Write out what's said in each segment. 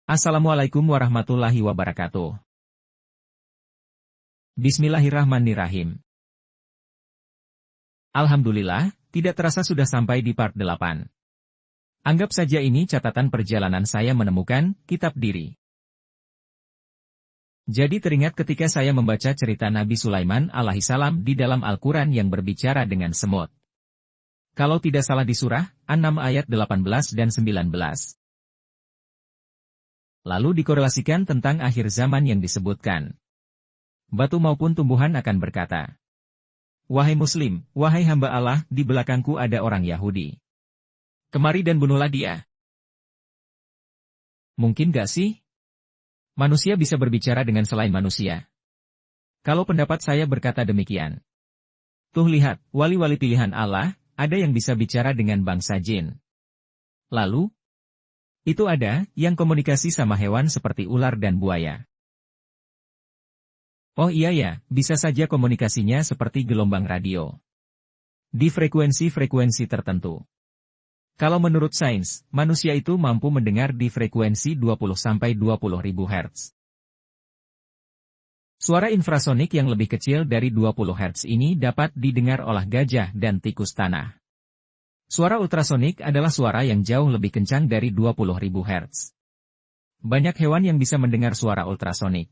Assalamualaikum warahmatullahi wabarakatuh. Bismillahirrahmanirrahim. Alhamdulillah, tidak terasa sudah sampai di part 8. Anggap saja ini catatan perjalanan saya menemukan kitab diri. Jadi teringat ketika saya membaca cerita Nabi Sulaiman alaihissalam di dalam Al-Quran yang berbicara dengan semut. Kalau tidak salah di surah An-Naml ayat 18 dan 19. Lalu dikorelasikan tentang akhir zaman yang disebutkan. Batu maupun tumbuhan akan berkata, "Wahai Muslim, wahai hamba Allah, di belakangku ada orang Yahudi. Kemari dan bunuhlah dia." Mungkin gak sih? Manusia bisa berbicara dengan selain manusia. Kalau pendapat saya berkata demikian. Tuh lihat, wali-wali pilihan Allah, ada yang bisa bicara dengan bangsa jin. Lalu, itu ada yang komunikasi sama hewan seperti ular dan buaya. Oh iya ya, bisa saja komunikasinya seperti gelombang radio. Di frekuensi-frekuensi tertentu. Kalau menurut sains, manusia itu mampu mendengar di frekuensi 20-20 ribu Hz. Suara infrasonik yang lebih kecil dari 20 Hz ini dapat didengar oleh gajah dan tikus tanah. Suara ultrasonik adalah suara yang jauh lebih kencang dari 20 ribu Hz. Banyak hewan yang bisa mendengar suara ultrasonik.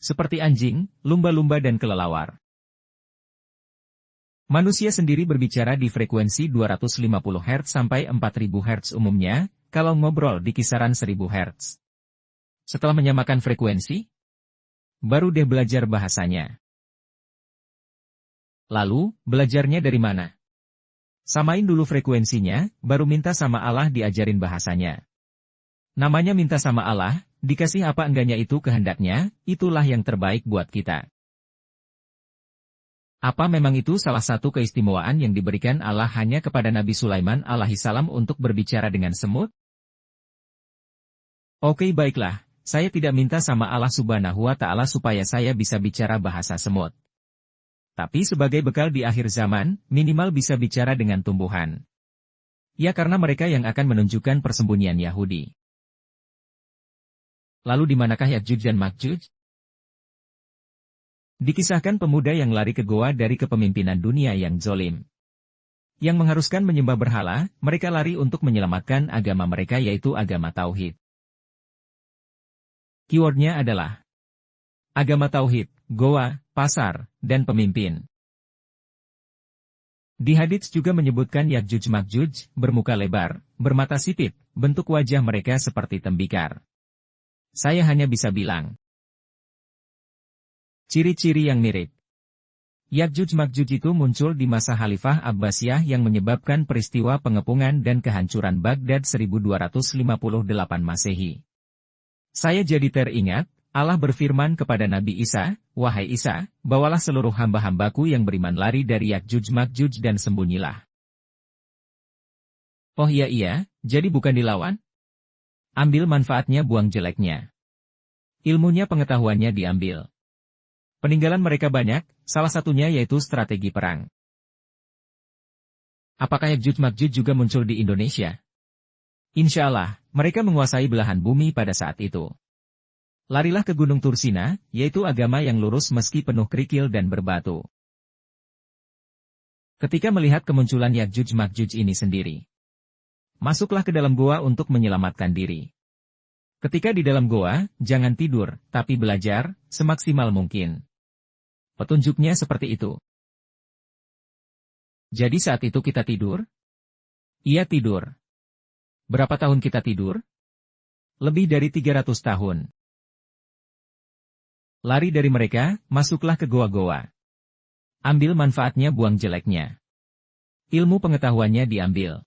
Seperti anjing, lumba-lumba dan kelelawar. Manusia sendiri berbicara di frekuensi 250 Hz sampai 4000 Hz umumnya, kalau ngobrol di kisaran 1000 Hz. Setelah menyamakan frekuensi, baru deh belajar bahasanya. Lalu, belajarnya dari mana? Samain dulu frekuensinya, baru minta sama Allah diajarin bahasanya. Namanya minta sama Allah, dikasih apa enggaknya itu kehendaknya, itulah yang terbaik buat kita. Apa memang itu salah satu keistimewaan yang diberikan Allah hanya kepada Nabi Sulaiman alaihissalam untuk berbicara dengan semut? Oke baiklah. Saya tidak minta sama Allah Subhanahu wa Ta'ala supaya saya bisa bicara bahasa semut. Tapi sebagai bekal di akhir zaman, minimal bisa bicara dengan tumbuhan. Ya karena mereka yang akan menunjukkan persembunyian Yahudi. Lalu di manakah Ya'juj dan Ma'juj? Dikisahkan pemuda yang lari ke goa dari kepemimpinan dunia yang zolim. Yang mengharuskan menyembah berhala, mereka lari untuk menyelamatkan agama mereka yaitu agama Tauhid. Keywordnya adalah agama Tauhid, goa, pasar, dan pemimpin. Di hadits juga menyebutkan Ya'juj Ma'juj, bermuka lebar, bermata sipit, bentuk wajah mereka seperti tembikar. Saya hanya bisa bilang. Ciri-ciri yang mirip. Ya'juj Ma'juj itu muncul di masa Khalifah Abbasiyah yang menyebabkan peristiwa pengepungan dan kehancuran Baghdad 1258 Masehi. Saya jadi teringat, Allah berfirman kepada Nabi Isa, "Wahai Isa, bawalah seluruh hamba-hambaku yang beriman lari dari Ya'juj Ma'juj dan sembunyilah." Oh iya, jadi bukan dilawan? Ambil manfaatnya, buang jeleknya. Ilmunya pengetahuannya diambil. Peninggalan mereka banyak, salah satunya yaitu strategi perang. Apakah Ya'juj Ma'juj juga muncul di Indonesia? Insya Allah, mereka menguasai belahan bumi pada saat itu. Larilah ke Gunung Tursina, yaitu agama yang lurus meski penuh kerikil dan berbatu. Ketika melihat kemunculan Ya'juj Ma'juj ini sendiri, masuklah ke dalam goa untuk menyelamatkan diri. Ketika di dalam goa, jangan tidur, tapi belajar, semaksimal mungkin. Petunjuknya seperti itu. Jadi saat itu kita tidur? Iya tidur. Berapa tahun kita tidur? Lebih dari 300 tahun. Lari dari mereka, masuklah ke goa-goa. Ambil manfaatnya, buang jeleknya. Ilmu pengetahuannya diambil.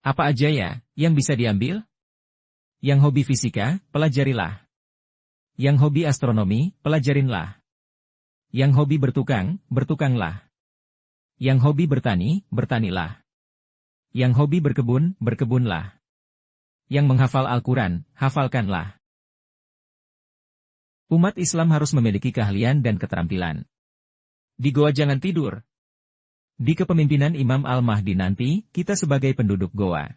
Apa aja ya, yang bisa diambil? Yang hobi fisika, pelajarilah. Yang hobi astronomi, pelajarinlah. Yang hobi bertukang, bertukanglah. Yang hobi bertani, bertanilah. Yang hobi berkebun, berkebunlah. Yang menghafal Al-Quran, hafalkanlah. Umat Islam harus memiliki keahlian dan keterampilan. Di goa jangan tidur. Di kepemimpinan Imam Al-Mahdi nanti, kita sebagai penduduk goa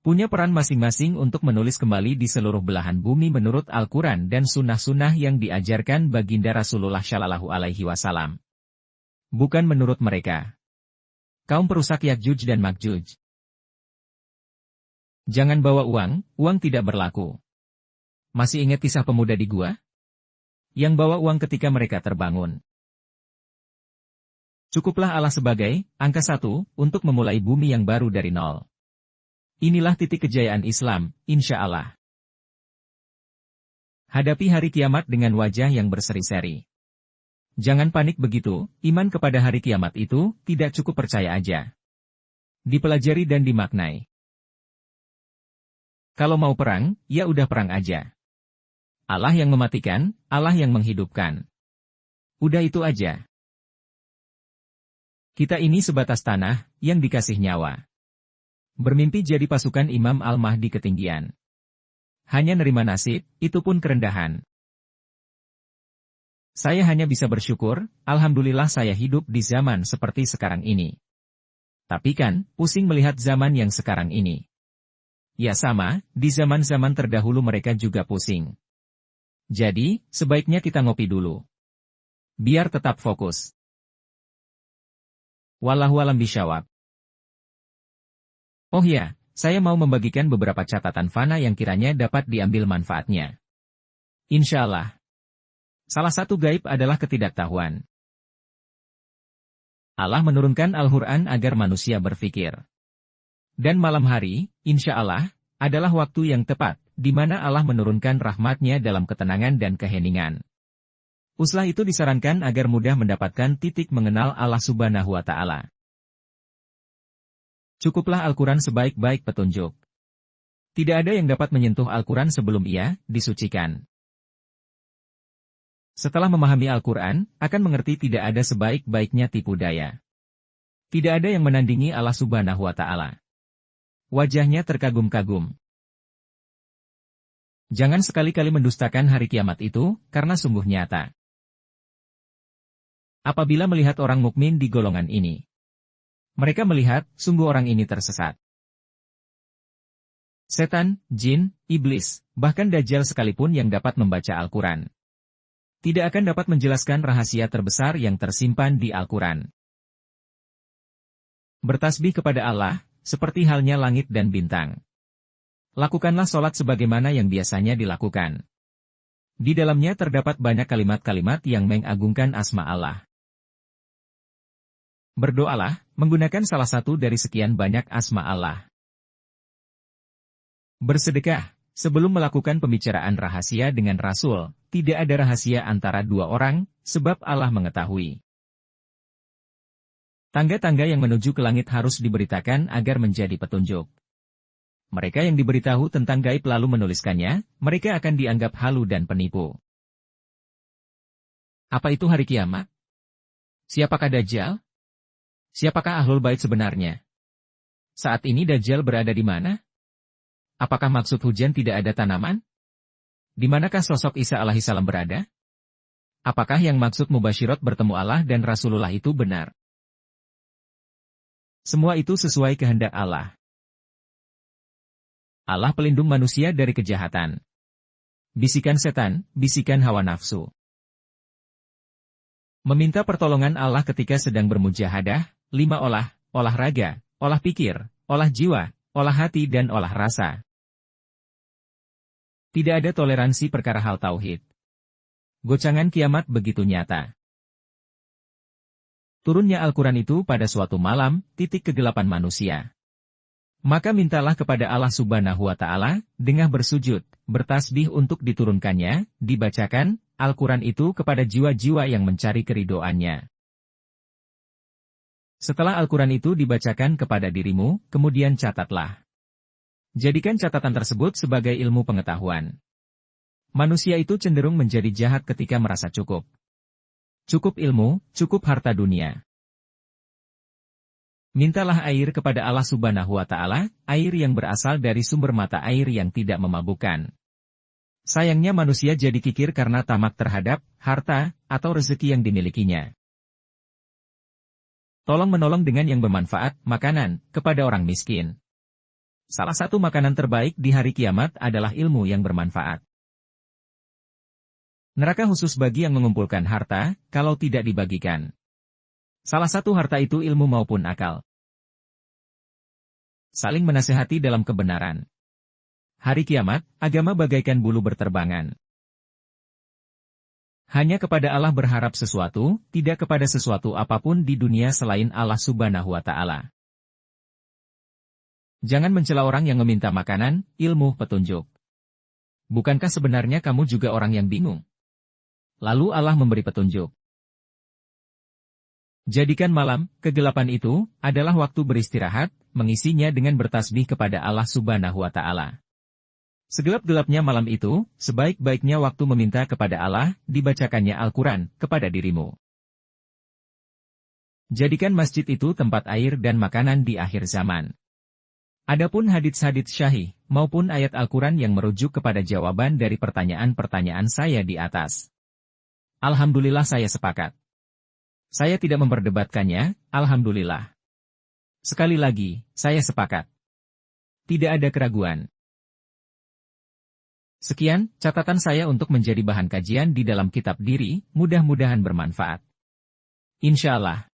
punya peran masing-masing untuk menulis kembali di seluruh belahan bumi menurut Al-Quran dan sunnah-sunnah yang diajarkan baginda Rasulullah Shallallahu Alaihi Wasallam. Bukan menurut mereka. Kaum perusak Yakjuj dan Makjuj. Jangan bawa uang, uang tidak berlaku. Masih ingat kisah pemuda di gua? Yang bawa uang ketika mereka terbangun. Cukuplah Allah sebagai angka 1 untuk memulai bumi yang baru dari nol. Inilah titik kejayaan Islam, insya Allah. Hadapi hari kiamat dengan wajah yang berseri-seri. Jangan panik begitu, iman kepada hari kiamat itu tidak cukup percaya aja. Dipelajari dan dimaknai. Kalau mau perang, ya udah perang aja. Allah yang mematikan, Allah yang menghidupkan. Udah itu aja. Kita ini sebatas tanah, yang dikasih nyawa. Bermimpi jadi pasukan Imam Al-Mahdi ketinggian. Hanya nerima nasib, itu pun kerendahan. Saya hanya bisa bersyukur, alhamdulillah saya hidup di zaman seperti sekarang ini. Tapi kan, pusing melihat zaman yang sekarang ini. Ya sama, di zaman-zaman terdahulu mereka juga pusing. Jadi, sebaiknya kita ngopi dulu. Biar tetap fokus. Wallahu a'lam bishawab. Oh ya, saya mau membagikan beberapa catatan fana yang kiranya dapat diambil manfaatnya. Insya Allah. Salah satu gaib adalah ketidaktahuan. Allah menurunkan Al-Quran agar manusia berpikir. Dan malam hari, insya Allah, adalah waktu yang tepat, di mana Allah menurunkan rahmat-Nya dalam ketenangan dan keheningan. Uslah itu disarankan agar mudah mendapatkan titik mengenal Allah Subhanahu wa Ta'ala. Cukuplah Al-Quran sebaik-baik petunjuk. Tidak ada yang dapat menyentuh Al-Quran sebelum ia disucikan. Setelah memahami Al-Quran, akan mengerti tidak ada sebaik-baiknya tipu daya. Tidak ada yang menandingi Allah Subhanahu wa Ta'ala. Wajahnya terkagum-kagum. Jangan sekali-kali mendustakan hari kiamat itu, karena sungguh nyata. Apabila melihat orang mukmin di golongan ini, mereka melihat, sungguh orang ini tersesat. Setan, jin, iblis, bahkan Dajjal sekalipun yang dapat membaca Al-Quran, tidak akan dapat menjelaskan rahasia terbesar yang tersimpan di Al-Quran. Bertasbih kepada Allah, seperti halnya langit dan bintang. Lakukanlah sholat sebagaimana yang biasanya dilakukan. Di dalamnya terdapat banyak kalimat-kalimat yang mengagungkan asma Allah. Berdoalah, menggunakan salah satu dari sekian banyak asma Allah. Bersedekah, sebelum melakukan pembicaraan rahasia dengan Rasul, tidak ada rahasia antara dua orang, sebab Allah mengetahui. Tangga-tangga yang menuju ke langit harus diberitakan agar menjadi petunjuk. Mereka yang diberitahu tentang gaib lalu menuliskannya, mereka akan dianggap halu dan penipu. Apa itu hari kiamat? Siapakah Dajjal? Siapakah Ahlul Bait sebenarnya? Saat ini Dajjal berada di mana? Apakah maksud hujan tidak ada tanaman? Di manakah sosok Isa alaihissalam berada? Apakah yang maksud Mubasyirat bertemu Allah dan Rasulullah itu benar? Semua itu sesuai kehendak Allah. Allah pelindung manusia dari kejahatan. Bisikan setan, bisikan hawa nafsu. Meminta pertolongan Allah ketika sedang bermujahadah, 5 olah raga, olah pikir, olah jiwa, olah hati dan olah rasa. Tidak ada toleransi perkara hal tauhid. Gocangan kiamat begitu nyata. Turunnya Al-Quran itu pada suatu malam, titik kegelapan manusia. Maka mintalah kepada Allah Subhanahu wa Ta'ala, dengan bersujud, bertasbih untuk diturunkannya, dibacakan, Al-Quran itu kepada jiwa-jiwa yang mencari keridhoannya. Setelah Al-Quran itu dibacakan kepada dirimu, kemudian catatlah. Jadikan catatan tersebut sebagai ilmu pengetahuan. Manusia itu cenderung menjadi jahat ketika merasa cukup. Cukup ilmu, cukup harta dunia. Mintalah air kepada Allah Subhanahu wa Ta'ala, air yang berasal dari sumber mata air yang tidak memabukkan. Sayangnya manusia jadi kikir karena tamak terhadap harta atau rezeki yang dimilikinya. Tolong menolong dengan yang bermanfaat, makanan, kepada orang miskin. Salah satu makanan terbaik di hari kiamat adalah ilmu yang bermanfaat. Neraka khusus bagi yang mengumpulkan harta, kalau tidak dibagikan. Salah satu harta itu ilmu maupun akal. Saling menasehati dalam kebenaran. Hari kiamat, agama bagaikan bulu berterbangan. Hanya kepada Allah berharap sesuatu, tidak kepada sesuatu apapun di dunia selain Allah Subhanahu wa Ta'ala. Jangan mencela orang yang meminta makanan, ilmu, petunjuk. Bukankah sebenarnya kamu juga orang yang bingung? Lalu Allah memberi petunjuk. Jadikan malam, kegelapan itu, adalah waktu beristirahat, mengisinya dengan bertasbih kepada Allah Subhanahu wa Ta'ala. Segelap-gelapnya malam itu, sebaik-baiknya waktu meminta kepada Allah, dibacakannya Al-Quran, kepada dirimu. Jadikan masjid itu tempat air dan makanan di akhir zaman. Adapun hadits-hadits syahih, maupun ayat Al-Quran yang merujuk kepada jawaban dari pertanyaan-pertanyaan saya di atas. Alhamdulillah saya sepakat. Saya tidak memperdebatkannya, alhamdulillah. Sekali lagi, saya sepakat. Tidak ada keraguan. Sekian, catatan saya untuk menjadi bahan kajian di dalam kitab diri, mudah-mudahan bermanfaat. Insya Allah.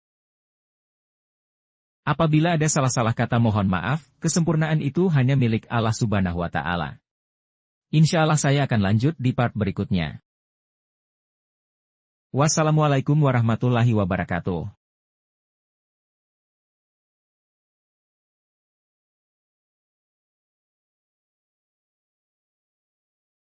Apabila ada salah-salah kata mohon maaf, kesempurnaan itu hanya milik Allah Subhanahu wa Ta'ala. Insya Allah saya akan lanjut di part berikutnya. Wassalamualaikum warahmatullahi wabarakatuh.